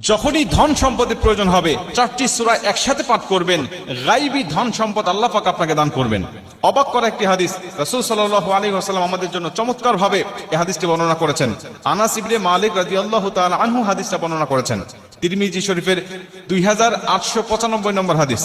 যখনই ধন সম্পদের প্রয়োজন হবে চারটি সূরা একসাথে পাঠ করবেন, গায়বী ধন সম্পদ আল্লাহ পাক আপনাকে দান করবেন। অবাক করা একটি হাদিস, রাসূল সাল্লাল্লাহু আলাইহি ওয়াসাল্লাম আমাদের জন্য চমৎকার ভাবে এই হাদিসটি বর্ণনা করেছেন। আনাস ইবনে মালিক রাদিয়াল্লাহু তাআলা আনহু হাদিসটা বর্ণনা করেছেন। তিরমিজি শরীফের 2895 নম্বর হাদিস।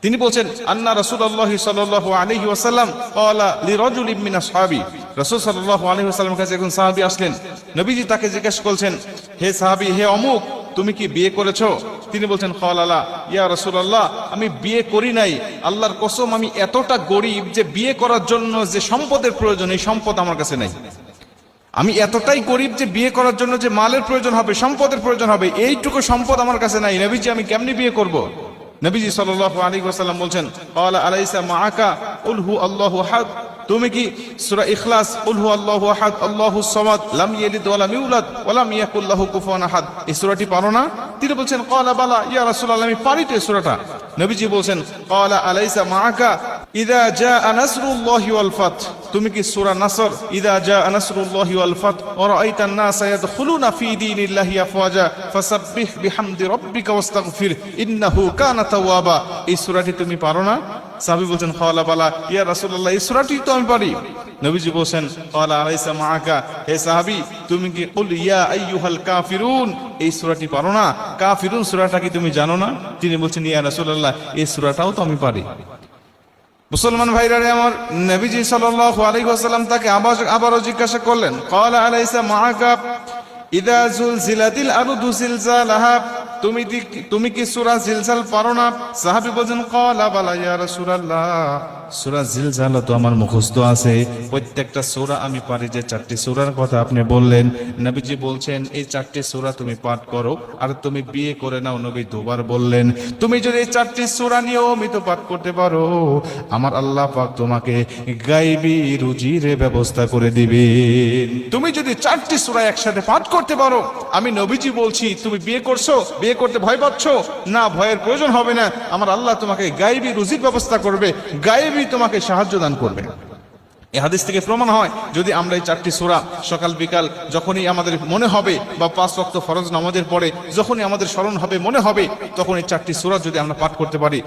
তিনি বলছেন, আন্না রাসূলুল্লাহ সাল্লাল্লাহু আলাইহি ওয়াসাল্লাম ক্বালা লিরাজুলিন মিন আসহাবি। রাসূল সাল্লাল্লাহু আলাইহি ওয়াসাল্লামের কাছে একজন সাহাবী আসলেন। নবীজি তাকে জিজ্ঞেস করছেন, হে সাহাবী, হে অমুক, তুমি কি বিয়ে করেছো? তিনি বলছেন, ক্বালা ইয়া রাসূলুল্লাহ, আমি বিয়ে করি নাই। আল্লাহর কসম, আমি এতটা গরীব যে বিয়ে করার জন্য যে সম্পদের প্রয়োজন, এই সম্পদ আমার কাছে নাই। আমি এতটাই গরীব যে বিয়ে করার জন্য যে মালের প্রয়োজন হবে, সম্পদের প্রয়োজন হবে, এইটুকু সম্পদ আমার কাছে নাই। নবীজি, আমি কেমনে বিয়ে করব? নবীজি সাল্লাল্লাহু আলাইহি ওয়াসাল্লাম বলছেন, ক্বালা আলাইসা মাআকা কুল হু আল্লাহু আহাদ। তুমি কি সূরা ইখলাস কুল হু আল্লাহু আহাদ আল্লাহুস সামাদ লাম ইয়ালিদ ওয়া লাম ইউলাদ ওয়া লাম ইয়াকুল লাহু কুফুয়ান আহাদ, এই সূরাটি পারো না? তিনি বলছেন, ক্বালা বালা ইয়া রাসূলুল্লাহ, আমি পারি তো এই সূরাটা। নবীজি বলছেন, ক্বালা আলাইসা মাআকা ইযা জাআ নাসরুল্লাহি ওয়াল ফাত। তুমি কি সূরা নাসর ইযা জাআ নাসরুল্লাহি ওয়াল ফাত ওয়া রাআইতান নাসা ইয়াদখুলুনা ফি দীনিল্লাহি আফওয়াজা ফাসাব্বিহ বিহামদি রাব্বিকা ওয়াস্তাগফির ইন্নাহু কানা তাওয়াবা, এই সূরাটি তুমি পারো না? সাহাবী বলছেন, ক্বালা বালা ইয়া রাসূলুল্লাহ, এই সূরাটি তো আমি পারি। নবীজি বলছেন, ক্বালা আলাইসা মাআকা, হে সাহাবী, তুমি কি কুল ইয়া আইয়ুহাল কাফিরুন, এই সূরাটি পারো না? কাফিরুন সূরাটা কি তুমি জানো না? তিনি বলছেন, ইয়া রাসূলুল্লাহ, এই সূরাটাও তো আমি পারি। মুসলমান ভাইরা আমার, নবীজি সাল্লাল্লাহু আলাইহি ওয়াসাল্লাম তাকে আবারও জিজ্ঞাসা করলেন, ক্বালা আলাইসা মাআকা ইযা যুলজিলাতিল আরদু জিলজালাহা, তুমি কি সূরা জিলজাল পারো না? সাহাবী বলেন, ক্বালা বালা ইয়া রাসূলুল্লাহ, সূরা জিলজাল তো আমার মুখস্থ আছে, প্রত্যেকটা সূরা আমি পারি। যে চারটি সূরার কথা আপনি বললেন, নবীজি বলছেন এই চারটি সূরা তুমি পাঠ করো আর তুমি বিয়ে করে নাও। নবী দুবার বললেন, তুমি যদি এই চারটি সূরা নিয়মিত পাঠ করতে পারো, আমার আল্লাহ পাক তোমাকে গায়বী রুজির ব্যবস্থা করে দিবেন। তুমি যদি চারটি সূরা একসাথে পাঠ করতে পারো, আমি নবীজি বলছি, তুমি বিয়ে করছো, বিয়ে করতে ভয় পাচ্ছ না, ভয়ের প্রয়োজন হবে না। আমার আল্লাহ তোমাকে গায়বী রুজির ব্যবস্থা করবে, গায়বী তোমাকে সাহায্য দান করবে। এই হাদিস থেকে প্রমাণ হয়, যদি আমরা এই চারটি সূরা সকাল বিকাল যখনই আমাদের মনে হবে, বা 5 ওয়াক্ত ফরজ নামাজের পরে যখনই আমাদের স্মরণ হবে, মনে হবে, তখন এই চারটি সূরা যদি আমরা পাঠ করতে পারি,